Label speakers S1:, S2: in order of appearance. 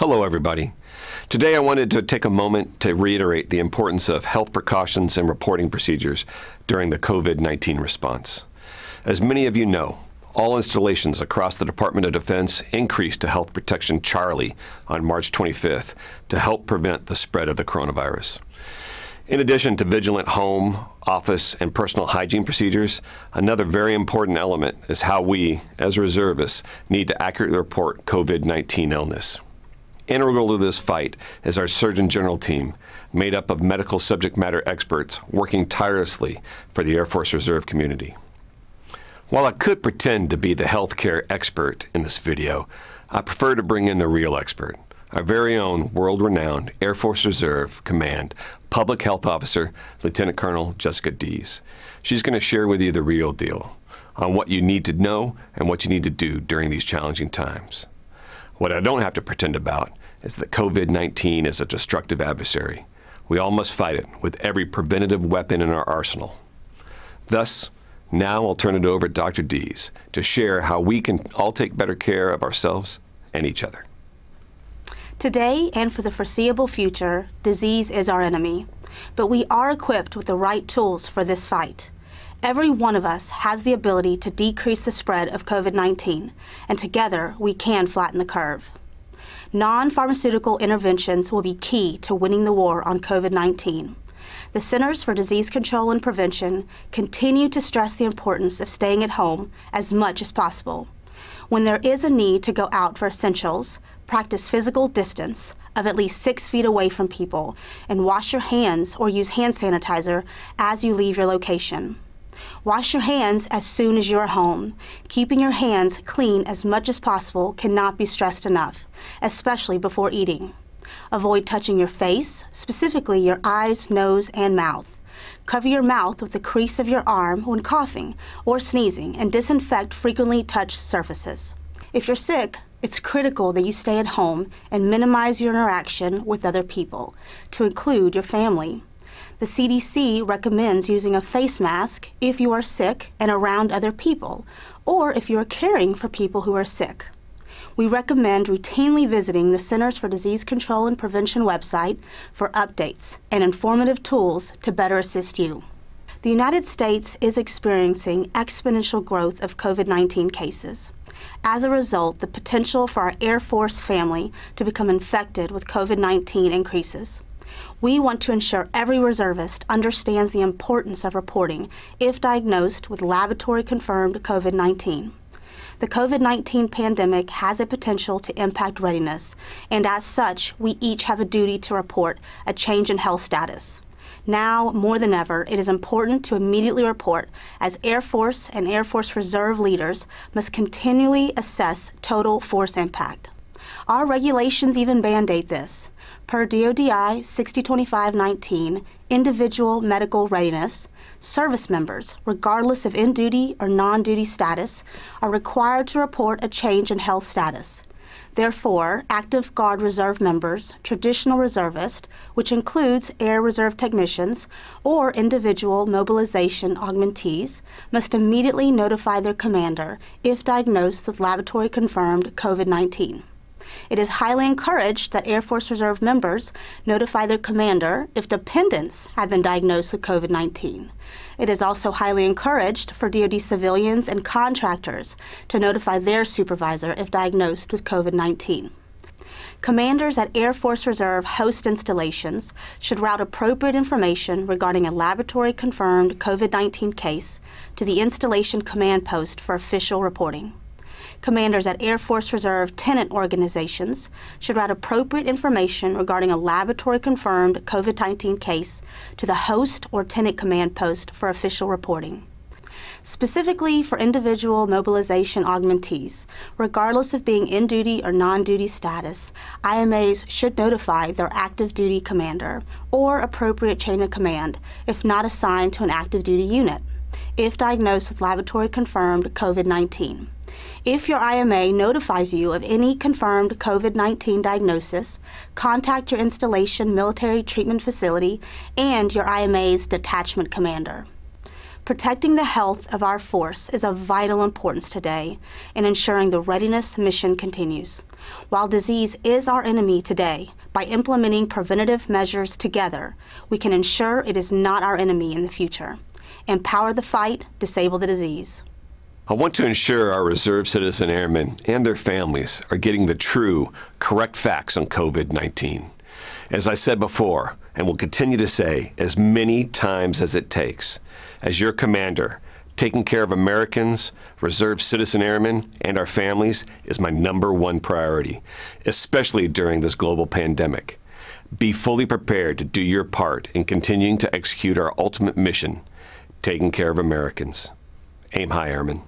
S1: Hello, everybody. Today I wanted to take a moment to reiterate the importance of health precautions and reporting procedures during the COVID-19 response. As many of you know, all installations across the Department of Defense increased to Health Protection Charlie on March 25th to help prevent the spread of the coronavirus. In addition to vigilant home, office, and personal hygiene procedures, another very important element is how we, as reservists, need to accurately report COVID-19 illness. Integral to this fight is our Surgeon General team, made up of medical subject matter experts working tirelessly for the Air Force Reserve community. While I could pretend to be the healthcare expert in this video, I prefer to bring in the real expert, our very own world-renowned Air Force Reserve Command Public Health Officer, Lieutenant Colonel Jessica Dees. She's going to share with you the real deal on what you need to know and what you need to do during these challenging times. What I don't have to pretend about is that COVID-19 is a destructive adversary. We all must fight it with every preventative weapon in our arsenal. Thus, now I'll turn it over to Dr. Dees to share how we can all take better care of ourselves and each other.
S2: Today and for the foreseeable future, disease is our enemy, but we are equipped with the right tools for this fight. Every one of us has the ability to decrease the spread of COVID-19, and together we can flatten the curve. Non-pharmaceutical interventions will be key to winning the war on COVID-19. The Centers for Disease Control and Prevention continue to stress the importance of staying at home as much as possible. When there is a need to go out for essentials, practice physical distance of at least 6 feet away from people and wash your hands or use hand sanitizer as you leave your location. Wash your hands as soon as you are home. Keeping your hands clean as much as possible cannot be stressed enough, especially before eating. Avoid touching your face, specifically your eyes, nose, and mouth. Cover your mouth with the crease of your arm when coughing or sneezing, and disinfect frequently touched surfaces. If you're sick, it's critical that you stay at home and minimize your interaction with other people, to include your family. The CDC recommends using a face mask if you are sick and around other people, or if you are caring for people who are sick. We recommend routinely visiting the Centers for Disease Control and Prevention website for updates and informative tools to better assist you. The United States is experiencing exponential growth of COVID-19 cases. As a result, the potential for our Air Force family to become infected with COVID-19 increases. We want to ensure every reservist understands the importance of reporting if diagnosed with laboratory-confirmed COVID-19. The COVID-19 pandemic has a potential to impact readiness, and as such, we each have a duty to report a change in health status. Now, more than ever, it is important to immediately report, as Air Force and Air Force Reserve leaders must continually assess total force impact. Our regulations even mandate this. Per DODI 6025-19, individual medical readiness, service members, regardless of in-duty or non-duty status, are required to report a change in health status. Therefore, active Guard Reserve members, traditional reservists, which includes Air Reserve technicians, or individual mobilization augmentees, must immediately notify their commander if diagnosed with laboratory-confirmed COVID-19. It is highly encouraged that Air Force Reserve members notify their commander if dependents have been diagnosed with COVID-19. It is also highly encouraged for DoD civilians and contractors to notify their supervisor if diagnosed with COVID-19. Commanders at Air Force Reserve host installations should route appropriate information regarding a laboratory-confirmed COVID-19 case to the installation command post for official reporting. Commanders at Air Force Reserve tenant organizations should route appropriate information regarding a laboratory-confirmed COVID-19 case to the host or tenant command post for official reporting. Specifically for individual mobilization augmentees, regardless of being in duty or non-duty status, IMAs should notify their active duty commander or appropriate chain of command if not assigned to an active duty unit, if diagnosed with laboratory-confirmed COVID-19. If your IMA notifies you of any confirmed COVID-19 diagnosis, contact your installation military treatment facility and your IMA's detachment commander. Protecting the health of our force is of vital importance today in ensuring the readiness mission continues. While disease is our enemy today, by implementing preventative measures together, we can ensure it is not our enemy in the future. Empower the fight, disable the disease.
S1: I want to ensure our reserve citizen airmen and their families are getting the true, correct facts on COVID-19. As I said before, and will continue to say as many times as it takes, as your commander, taking care of Americans, reserve citizen airmen, and our families is my #1 priority, especially during this global pandemic. Be fully prepared to do your part in continuing to execute our ultimate mission, taking care of Americans. Aim high, Airmen.